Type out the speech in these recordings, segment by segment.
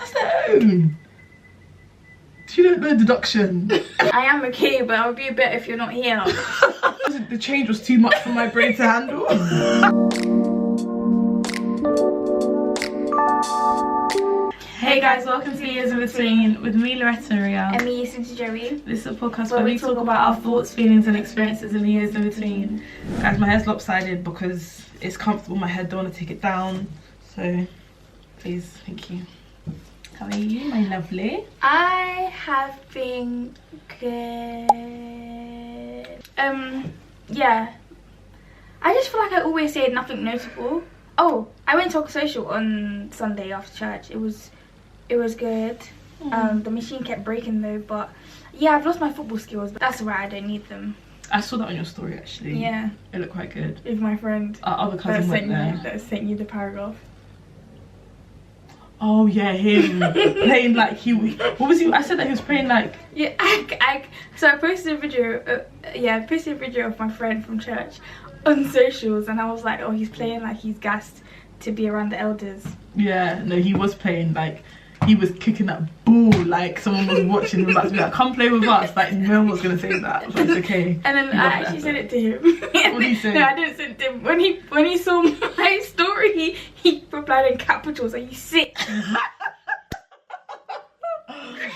That's their own. You don't know deduction. I am okay, but I'll be a bit if you're not here. The change was too much for my brain to handle. Hey guys, welcome to Years in Between with me, Loretta and Ria. And me, Cindy Jerry. This is a podcast where we talk about our thoughts, feelings and experiences in the years in between. Guys, my hair's lopsided because it's comfortable. My head don't want to take it down. So, please, thank you. How are you, my lovely? I have been good. Yeah. I just feel like I always say nothing notable. Oh, I went to a social on Sunday after church. It was good. The machine kept breaking though, but yeah, I've lost my football skills, but that's alright, I don't need them. I saw that on your story actually. Yeah. It looked quite good. With my friend. Our other cousin went there. That sent you the paragraph. Oh yeah, him playing like he. What was he? I said that he was playing like. Yeah, so I posted a video. I posted a video of my friend from church on socials, and I was like, oh, he's playing like he's gassed to be around the elders. Yeah, no, he was playing like he was kicking that ball like someone was watching him about to be like, come play with us. Like no one was gonna say that, but it's okay. And then I actually sent it to him. What did he say? No, I didn't send it to him. When he saw my story, he replied in capitals. Are you sick?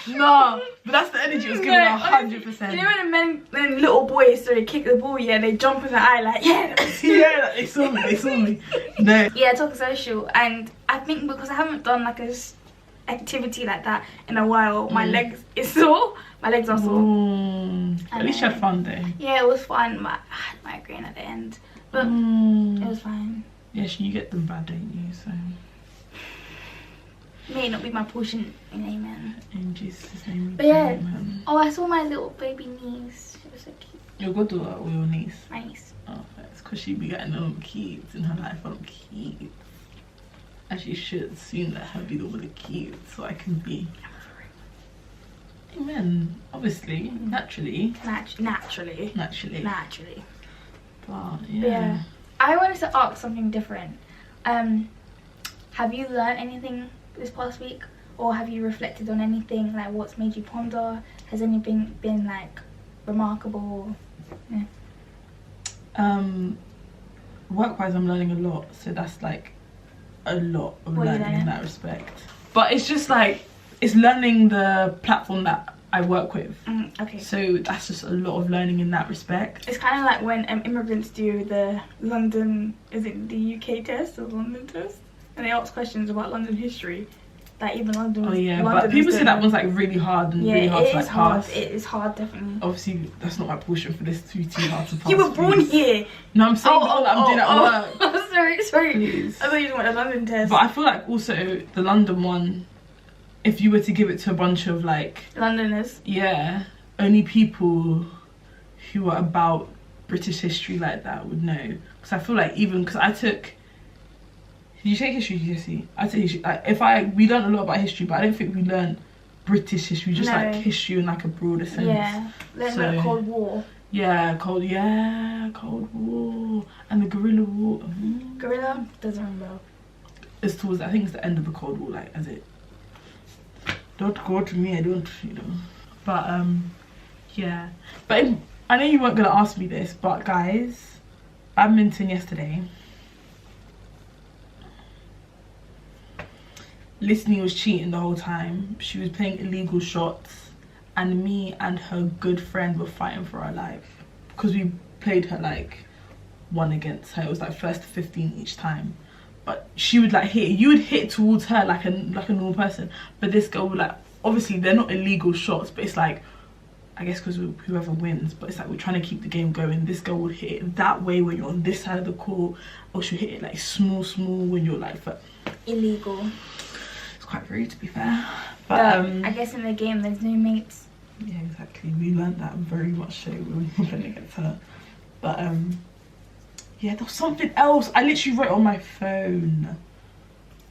No, but that's the energy it was giving 100%. You know when little boys started kick the ball, yeah, they jump in the eye like, yeah, yeah, like, they saw me. No. Yeah, talk social, and I think because I haven't done like a activity like that in a while, my legs is sore. My legs are sore. At least you had fun though. Yeah, it was fun, but I had migraine at the end, but it was fine. Yes, you get them bad, don't you? So may not be my portion, in amen. In Jesus' name. But yeah, amen. oh, I saw my little baby niece. She was so cute. Your goddaughter or your niece? My niece. Oh, that's because she be getting all the kids in her life, all the kids. And she should soon let her be the one with the kids, so I can be. Amen. Obviously, naturally. Naturally. But yeah. I wanted to ask something different. Have you learned anything this past week, or have you reflected on anything, like what's made you ponder? Has anything been like remarkable? Yeah. Work-wise, I'm learning a lot, so that's like a lot of What learning in that respect. But it's just like it's learning the platform that I work with. Okay. So that's just a lot of learning in that respect. It's kind of like when immigrants do the London, is it the UK test or London test? And they ask questions about London history. Like even London. Oh yeah, but people say that one's like really hard and really hard to like pass. It is hard, definitely. Obviously, that's not my portion for this to be too hard to pass. You were born here. No, I'm saying I'm doing at work. Sorry. Please. I thought you went a London test. But I feel like also the London one, if you were to give it to a bunch of like Londoners. Yeah, only people who are about British history like that would know. Because I feel like even because I took. Did you take history, GCSE? I took history. Like, we learned a lot about history, but I don't think we learned British history. Just like history in like a broader sense. Yeah, learned about Cold War. Yeah, Cold War and the Guerrilla War. Guerrilla doesn't ring a bell. It's towards, I think it's the end of the Cold War. Like, as it. Don't go to me. I don't, But yeah. But I know you weren't gonna ask me this, but guys, badminton yesterday. Listening was cheating the whole time. She was playing illegal shots, and me and her good friend were fighting for our life because we played her like 1 against her. It was like first to 15 each time, but she would like hit. You would hit towards her like a normal person, but this girl would like, obviously they're not illegal shots, but it's like, I guess because whoever wins, but it's like we're trying to keep the game going. This girl would hit it that way when you're on this side of the court, or she'll hit it like small when you're like illegal. Quite rude, to be fair, but I guess in the game there's no mates. Yeah, exactly. We learned that very much so when we were playing against her. But yeah, there was something else. I literally wrote on my phone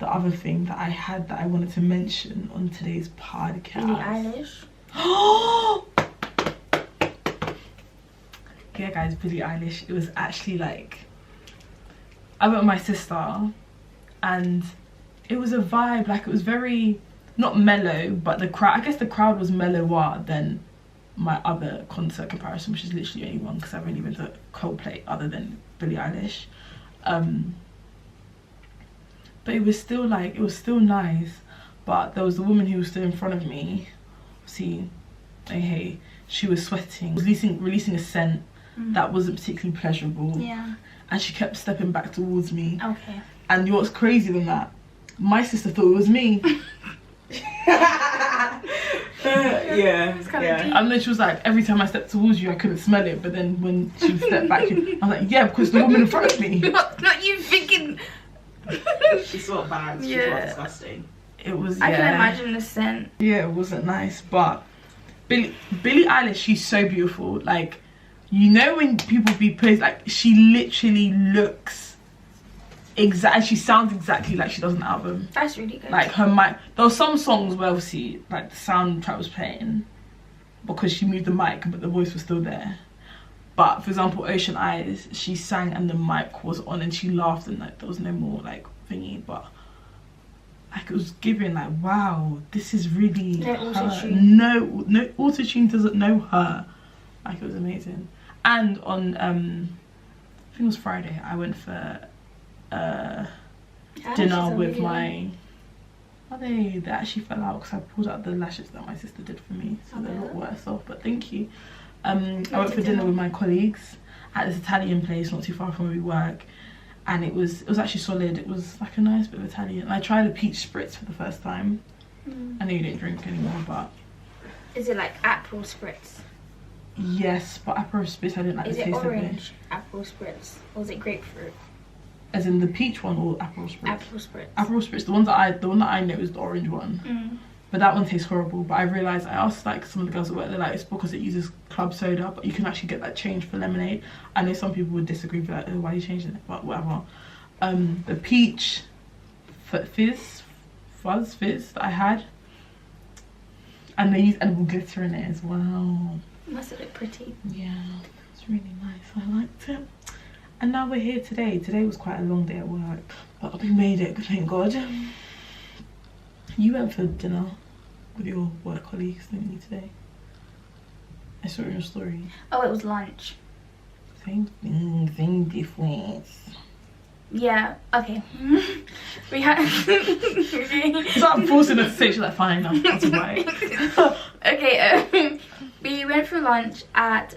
the other thing that I had that I wanted to mention on today's podcast. Billie Eilish. Yeah, guys, Billie Eilish. It was actually like, I went with my sister, and it was a vibe. Like, it was very not mellow, but the crowd, I guess the crowd was mellower than my other concert comparison, which is literally only one because I've only been to Coldplay other than Billie Eilish. But it was still like, it was still nice. But there was the woman who was still in front of me. See, Heyy, she was sweating, releasing a scent that wasn't particularly pleasurable. Yeah. And she kept stepping back towards me. Okay. And you know what's crazy than that? My sister thought it was me. Yeah. And then she was like, every time I stepped towards you, I couldn't smell it. But then when she stepped back, I was like, yeah, because the woman in front of me. Not you thinking. She smelled bad. She smelled disgusting. It was, I can imagine the scent. Yeah, it wasn't nice. But Billie Eilish, she's so beautiful. Like, you know when people be praised, like, she literally looks and she sounds exactly like she does an album. That's really good. Like, her mic, there were some songs where obviously like the soundtrack was playing because she moved the mic but the voice was still there. But for example, Ocean Eyes, she sang and the mic was on and she laughed and like there was no more like thingy, but like it was giving like, wow, this is really no her. auto-tune. No auto-tune doesn't know her. Like, it was amazing. And on I think it was Friday, I went for dinner with my they actually fell out because I pulled out the lashes that my sister did for me, so they're a lot worse off, but thank you. I went for dinner with my colleagues at this Italian place not too far from where we work, and it was actually solid. It was like a nice bit of Italian. I tried a peach spritz for the first time. I know you don't drink anymore, but is it like Aperol spritz? Yes, but Aperol spritz I didn't like the taste of it. Is it orange Aperol spritz or is it grapefruit? As in the peach one or Aperol spritz? Aperol spritz. Aperol spritz. The one that I know is the orange one. But that one tastes horrible. But I realised, I asked like some of the girls at work, they're like, it's because it uses club soda, but you can actually get that changed for lemonade. I know some people would disagree, but like, oh, why are you changing it? But whatever. The peach fizz that I had, and they use edible glitter in it as well. Must have looked pretty. Yeah, it's really nice. I liked it. And now we're here today. Today was quite a long day at work, but we made it, thank God. You went for dinner with your work colleagues, didn't you, today? I saw it in your story. Oh, it was lunch. Same thing, same difference. Yeah, okay. We had... So I'm forcing her to say, she's like, fine, that's right. Okay, we went for lunch at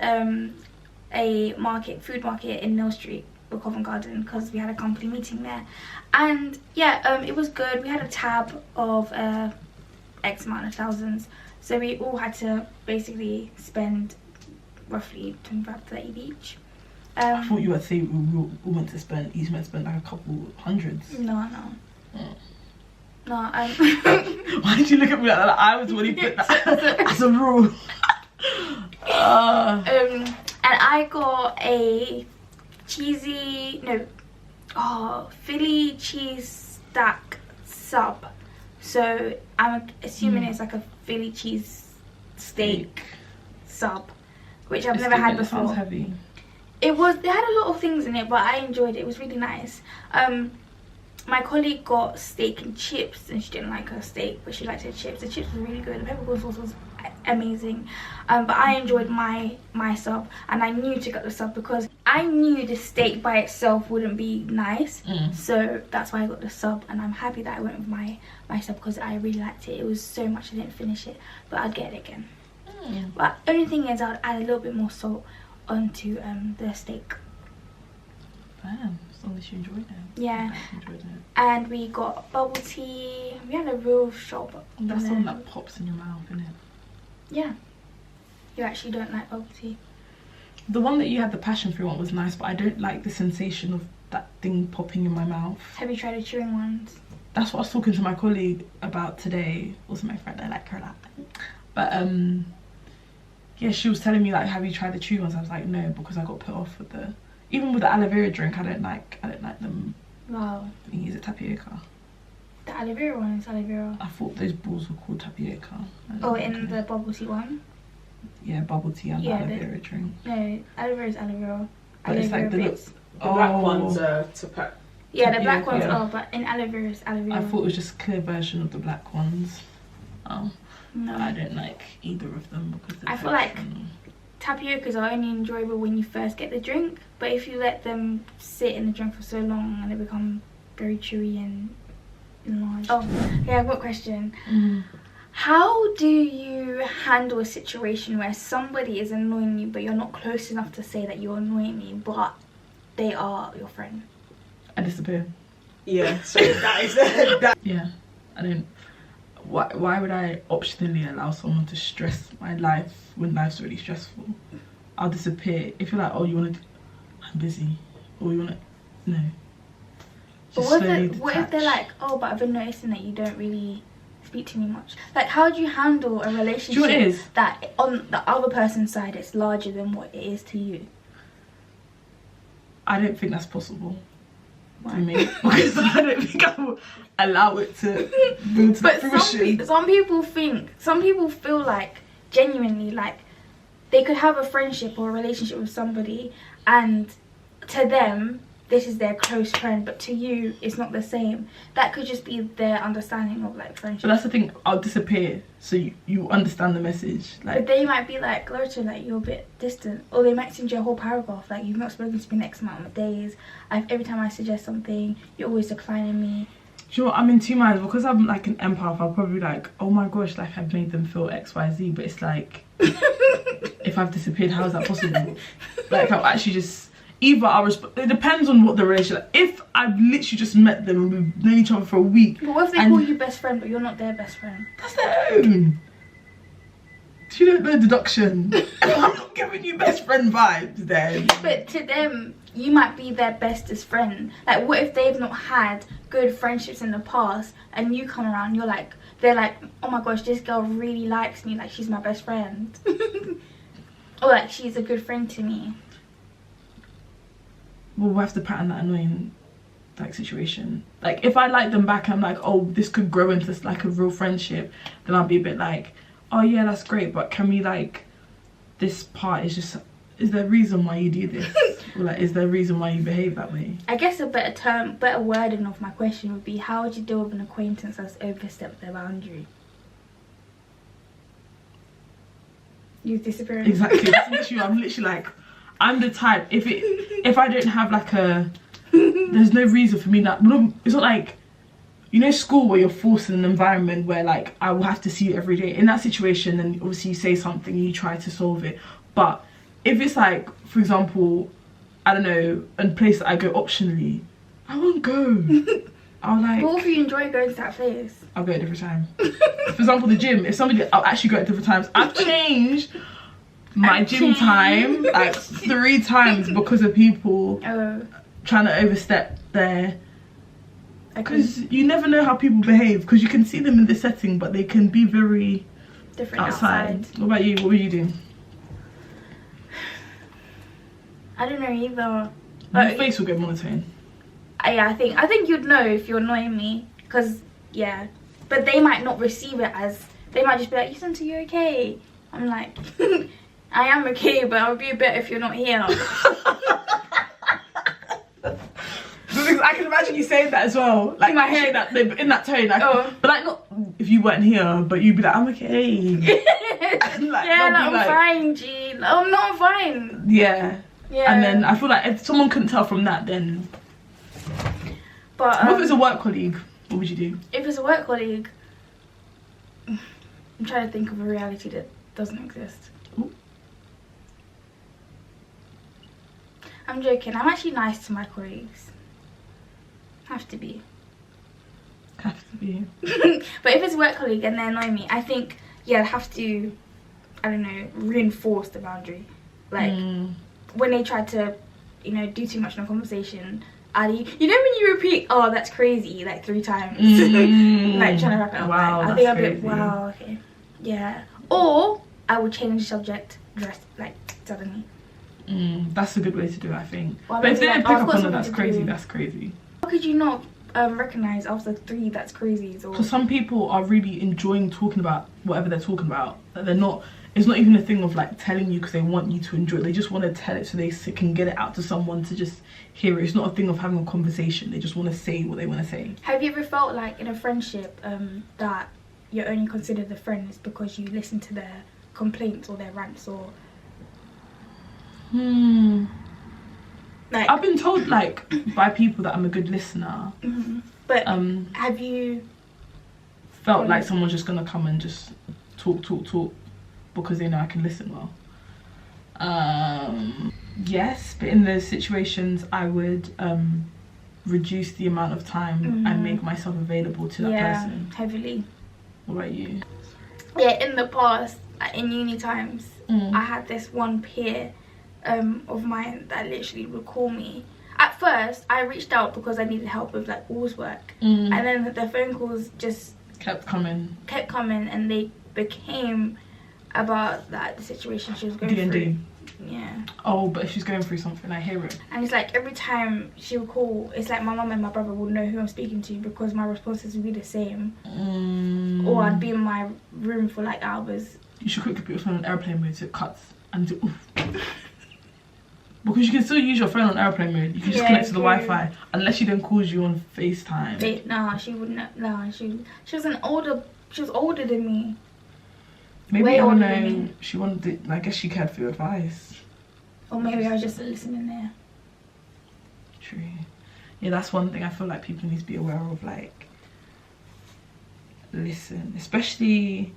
a food market in Mill Street or Covent Garden because we had a company meeting there, and yeah, it was good. We had a tab of X amount of thousands, so we all had to basically spend roughly 25-30 each. I thought you were saying we all went to spend, each meant to spend like a couple hundreds. No. No, why did you look at me like that? Like I was really put that as a rule. And I got a Philly cheese stack sub. So I'm assuming it's like a Philly cheese steak sub, which I've never had before. Sounds heavy. They had a lot of things in it, but I enjoyed it. It was really nice. My colleague got steak and chips, and she didn't like her steak, but she liked her chips. The chips were really good. The peppercorn sauce was amazing. But I enjoyed my sub, and I knew to get the sub because I knew the steak by itself wouldn't be nice. So that's why I got the sub, and I'm happy that I went with my sub because I really liked it. It was so much I didn't finish it, but I'd get it again. But only thing is, I'd add a little bit more salt onto the steak. Damn, as long as you enjoyed it. Yeah. And we got bubble tea. We had a real shop. That's the one that pops in your mouth, isn't it? Yeah. You actually don't like bubble tea? The one that you had, the passion fruit one, was nice, but I don't like the sensation of that thing popping in my mouth. Have you tried the chewing ones? That's what I was talking to my colleague about today. Also my friend, I like her a lot. But yeah, she was telling me like, have you tried the chewing ones? I was like, no, because I got put off with the, even with the aloe vera drink, I don't like them. Wow. Is it tapioca? The aloe vera one is aloe vera. I thought those balls were called tapioca. Oh, in the bubble tea one? Yeah, bubble tea and aloe vera drink. No, aloe vera is aloe vera. But it's like the black ones are tapioca. Yeah, the black ones are, but in aloe vera is aloe vera. I thought it was just a clear version of the black ones. now. No. I don't like either of them because I feel like tapiocas are only enjoyable when you first get the drink, but if you let them sit in the drink for so long and they become very chewy and enlarged. Oh, yeah, I've got a question. How do you handle a situation where somebody is annoying you but you're not close enough to say that you're annoying me, but they are your friend? I disappear. Yeah, so that is that. Yeah, I don't. Why would I optionally allow someone to stress my life when life's already stressful? I'll disappear. If you're like, oh, you want to, I'm busy, or you want to, no. But what if they're like, oh, but I've been noticing that you don't really speak to me much. Like, how do you handle a relationship that on the other person's side it's larger than what it is to you? I don't think that's possible. I mean, because I don't think I will allow it to build to fruition. But some people feel like genuinely like they could have a friendship or a relationship with somebody and to them this is their close friend, but to you it's not the same. That could just be their understanding of like friendship. But that's the thing, I'll disappear so you understand the message. Like, but they might be like, Loretta, like you're a bit distant, or they might send you a whole paragraph like you've not spoken to me next amount of days. Every time I suggest something, you're always declining me. Sure, I'm in two minds because I'm like an empath. I'll probably like, oh my gosh, like I've made them feel XYZ, but it's like if I've disappeared, how is that possible? Like I'll actually just either I'll it depends on what the relationship. If I've literally just met them and we've known each other for a week. But what if they call you best friend but you're not their best friend? That's their own. You don't know deduction. I'm not giving you best friend vibes then. But to them, you might be their bestest friend. Like, what if they've not had good friendships in the past and you come around, they're like, oh my gosh, this girl really likes me, like she's my best friend. Or like she's a good friend to me. Well, we'll have to pattern that annoying like situation. Like if I like them back, I'm like, oh, this could grow into like a real friendship, then I'll be a bit like, oh yeah, that's great, but can we like, this part is just, is there a reason why you do this? Or like, is there a reason why you behave that way? I guess a better wording of my question would be, how would you deal with an acquaintance that's overstepped their boundary? You disappear. Exactly. That's an issue. I'm literally like, I'm the type, if I don't have like there's no reason for me that, it's not like, you know, school where you're forced in an environment where like I will have to see you every day. In that situation, then obviously you say something and you try to solve it. But if it's like, for example, I don't know, a place that I go optionally, I won't go. I'll like. What if you enjoy going to that place? I'll go at a different time. For example, the gym. If somebody, I'll actually go at different times. I've changed my gym time like 3 times because of people trying to overstep their. Because you never know how people behave, because you can see them in this setting but they can be very different outside. What about you? What would you do? I don't know either. Your face will get monotone. Yeah, I think you'd know if you're annoying me, because yeah, but they might not receive it as, they might just be like, "You are you okay?" I'm like, I am okay, but I'll be a bit if you're not here. I can imagine you saying that as well, like in my head, that in that tone, like, but like not if you weren't here, but you'd be like, I'm okay. Like, yeah, like, I'm fine, G. I'm not fine. Yeah. Yeah. And then I feel like if someone couldn't tell from that, then. But what if it's a work colleague? What would you do? If it's a work colleague, I'm trying to think of a reality that doesn't exist. Ooh. I'm joking. I'm actually nice to my colleagues. Have to be. Have to be. But if it's a work colleague and they annoy me, I think, yeah, I'd have to, I don't know, reinforce the boundary. Like, when they try to, you know, do too much in a conversation, you know when you repeat, oh, that's crazy, like 3 times. Like, trying to wrap it up. Wow, like, I think I'd be like, wow, okay. Yeah. Or, I would change the subject, like, suddenly. That's a good way to do it, I think. Well, but if they don't pick up on it, that's crazy, do. That's crazy. How could you not recognise after 3 that's crazy? Because some people are really enjoying talking about whatever they're talking about. That they're not, it's not even a thing of like telling you because they want you to enjoy it. They just want to tell it so they can get it out to someone to just hear it. It's not a thing of having a conversation. They just want to say what they want to say. Have you ever felt like in a friendship that you're only considered a friend is because you listen to their complaints or their rants or... Like, I've been told, like, by people that I'm a good listener. But have you felt like someone's just gonna come and just talk because they know I can listen well? Yes, but in those situations I would reduce the amount of time and make myself available to that person. Heavily. What about you? Yeah, in the past, in uni times, I had this one peer of mine that literally would call me. At first, I reached out because I needed help with like all's work, and then the phone calls just kept coming, and they became about that the situation she was going through. Yeah. Oh, but if she's going through something, I hear it. And it's like every time she would call, it's like my mum and my brother would know who I'm speaking to because my responses would be the same. Or I'd be in my room for like hours. You should quickly put your phone on airplane mode so it cuts and do because you can still use your phone on airplane mode. You can just connect to the Wi-Fi unless she then calls you on FaceTime. No, she wouldn't. No, she was older. She was older than me. Maybe I don't know. She wanted. I guess she cared for your advice. Or maybe I was just listening there. True. Yeah, that's one thing I feel like people need to be aware of. Like, listen, especially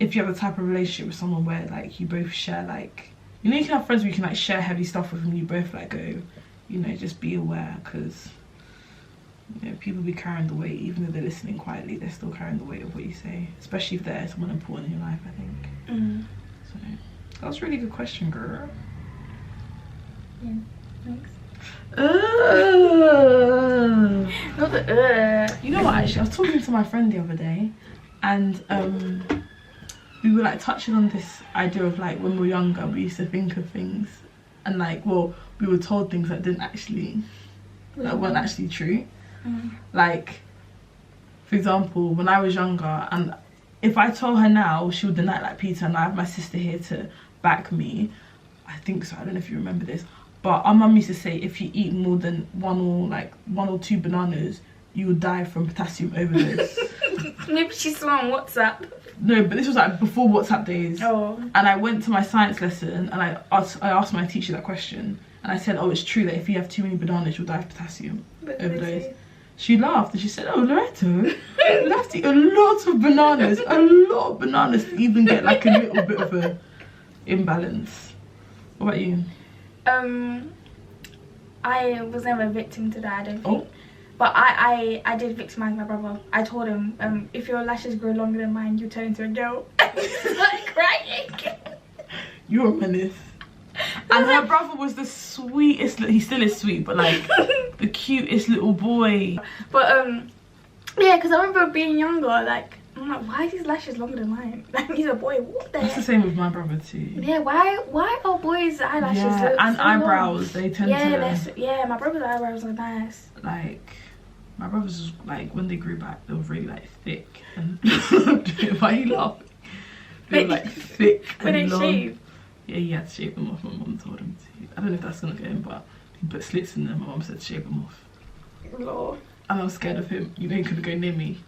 if you have a type of relationship with someone where like you both share like. You know, you can have friends where you can like share heavy stuff with and you both like go, you know, just be aware because, you know, people be carrying the weight. Even though they're listening quietly, they're still carrying the weight of what you say, especially if they're someone important in your life, I think. So, that was a really good question, girl. Yeah, thanks. Not the You know what, actually, I was talking to my friend the other day and we were like touching on this idea of like when we were younger we used to think of things and like, well, we were told things that didn't actually, that weren't actually true. Like, for example, when I was younger, and if I told her now, she would deny it like Peter, and I have my sister here to back me. I think so, I don't know if you remember this, but our mum used to say if you eat more than one or two bananas, you would die from potassium overdose. Maybe she saw on WhatsApp. No, but this was like before WhatsApp days. Oh. And I went to my science lesson and I asked my teacher that question. And I said, oh, it's true that if you have too many bananas, you'll die of potassium overdose. She laughed and she said, oh, Loretto, you have to eat a lot of bananas to even get like a little bit of a imbalance. What about you? I was never a victim to that, I don't think. But I did victimize my brother. I told him, if your lashes grow longer than mine, you turn into a girl. Like crying. You're a menace. And her brother was the sweetest, he still is sweet, but like the cutest little boy. But yeah, because I remember being younger, like, I'm like, why are these lashes longer than mine? Like, he's a boy, what the heck? That's the same with my brother too. Yeah, why are boys' eyelashes look and so eyebrows, long? they tend to... Yeah, my brother's eyebrows are nice. Like, my brother's, like, when they grew back, they were really, like, thick. And why are you laughing? They were, like, thick and long. Shave? Yeah, he had to shave them off. My mum told him to. I don't know if that's gonna get him, but he put slits in them. My mum said to shave them off. Lord. And I was scared of him. You know, he couldn't go near me.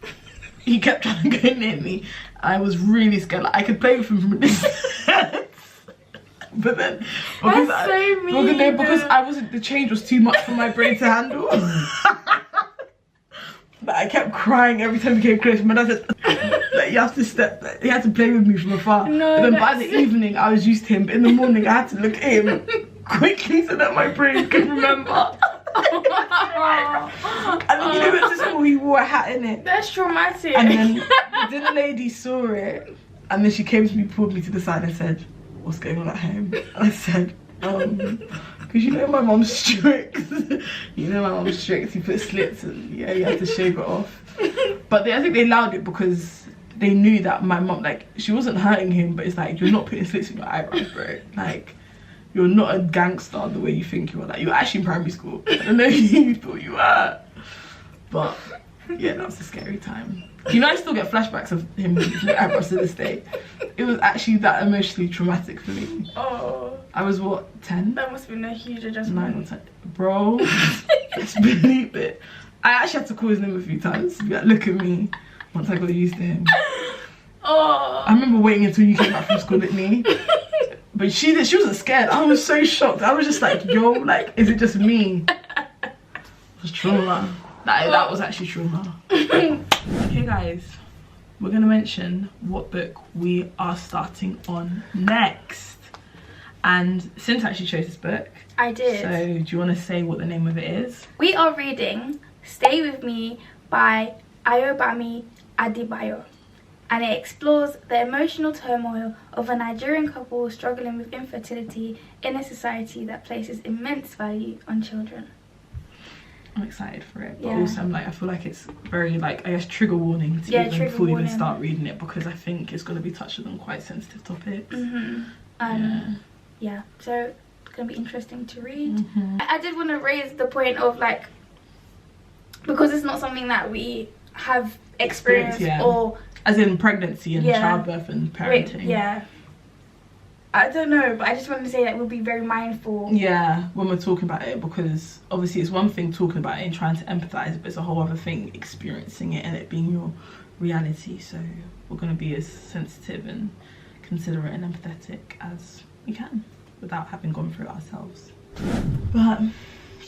He kept trying to go near me. I was really scared. Like, I could play with him from a distance. But then, because I wasn't, the change was too much for my brain to handle. But I kept crying every time he came close. My dad said, like, you have to step, he had to play with me from afar. No, but then by the evening, I was used to him. But in the morning, I had to look at him quickly so that my brain could remember. And then, you know, went to school, he wore a hat in it. That's traumatic. And then the dinner lady saw it. And then she came to me, pulled me to the side and said, what's going on at home? And I said, because you know my mom's strict. You know my mom's strict. He put slits and yeah, you had to shave it off. But I think they allowed it because they knew that my mom, like, she wasn't hurting him, but it's like, you're not putting slits in your eyebrows, bro. Like, you're not a gangster the way you think you are. Like, you're actually in primary school. I don't know who you thought you were. But yeah, that was a scary time. You know, I still get flashbacks of him with the eyebrows to this day. It was actually that emotionally traumatic for me. Oh. I was what, 10? That must have been a huge adjustment. 9 or 10. Bro, let's believe it. I actually had to call his name a few times to be like, look at me. once I got used to him. Oh. I remember waiting until you came back from school with me. But she wasn't scared. I was so shocked. I was just like, yo, like, is it just me? It was trauma. That was actually trauma. Okay, guys. We're going to mention what book we are starting on next. And Since actually chose this book. I did. So do you want to say what the name of it is? We are reading Stay With Me by Ayobami Adebayo. And it explores the emotional turmoil of a Nigerian couple struggling with infertility in a society that places immense value on children. I'm excited for it, but yeah. also I'm like, I feel like it's very, like, I guess trigger warning to even before you even start reading it, because I think it's going to be touching on quite sensitive topics. Yeah, so it's going to be interesting to read. I did want to raise the point of, like, because it's not something that we have experienced or... As in pregnancy and childbirth and parenting. I don't know, but I just wanted to say that we'll be very mindful. Yeah, when we're talking about it, because obviously it's one thing talking about it and trying to empathise, but it's a whole other thing experiencing it and it being your reality. So we're going to be as sensitive and considerate and empathetic as we can without having gone through it ourselves. But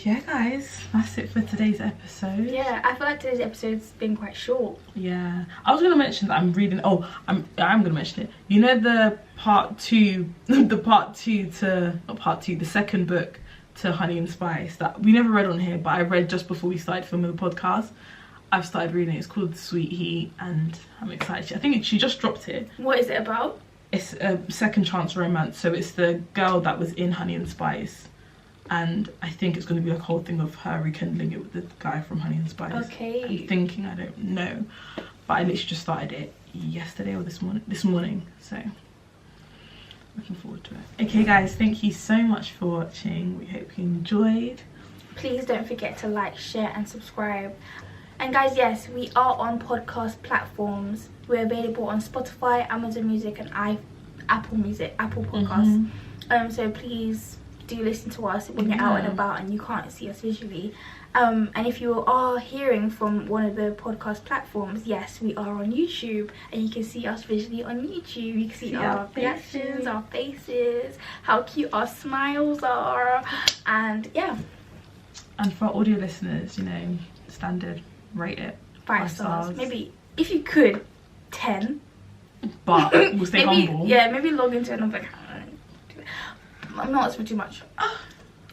yeah, guys, that's it for today's episode. Yeah, I feel like today's episode's been quite short. Yeah, I was gonna mention that I'm reading. Oh, I'm gonna mention it. You know the the second book to Honey and Spice that we never read on here, but I read just before we started filming the podcast. I've started reading it. It's called Sweet Heat, and I'm excited. I think she just dropped it. What is it about? It's a second chance romance. So it's the girl that was in Honey and Spice. And I think it's going to be a whole thing of her rekindling it with the guy from Honey and Spice. Okay. I'm thinking, I don't know. But I literally just started it yesterday or this morning. So, looking forward to it. Okay, guys, thank you so much for watching. We hope you enjoyed. Please don't forget to like, share and subscribe. And guys, yes, we are on podcast platforms. We're available on Spotify, Amazon Music and Apple Podcasts. So please... do listen to us when you're out and about and you can't see us visually. And if you are hearing from one of the podcast platforms, yes, we are on YouTube and you can see us visually on YouTube. You can see our reactions, our faces, how cute our smiles are, and yeah. And for audio listeners, you know, standard, rate it 5 stars. Maybe if you could 10, but we'll stay humble. Yeah, maybe log into another account. I'm not asking for too much.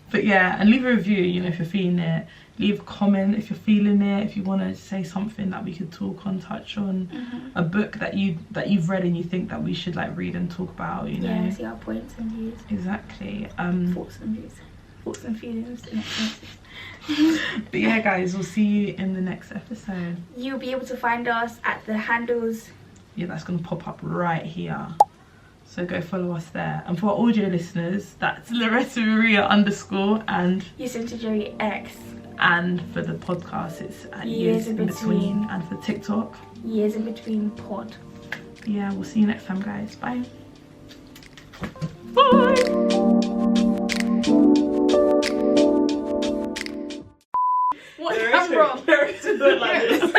But yeah, and leave a review, you know, if you're feeling it. Leave a comment if you're feeling it. If you want to say something that we could talk on, touch on. A book that you've read and you think that we should like read and talk about, you know. Yeah, see our points and views. Exactly. Thoughts and views. Thoughts and feelings. But yeah, guys, we'll see you in the next episode. You'll be able to find us at the handles. Yeah, that's going to pop up right here. So go follow us there. And for our audio listeners, that's Loretta Maria _ and YearsInBetween X. And for the podcast, it's at YearsInBetween. And for TikTok, YearsInBetween Pod. Yeah, we'll see you next time, guys. Bye. Bye. What camera? To do it like this.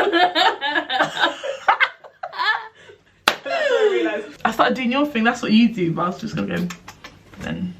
I realised. I started doing your thing, that's what you do, but I was just gonna go then.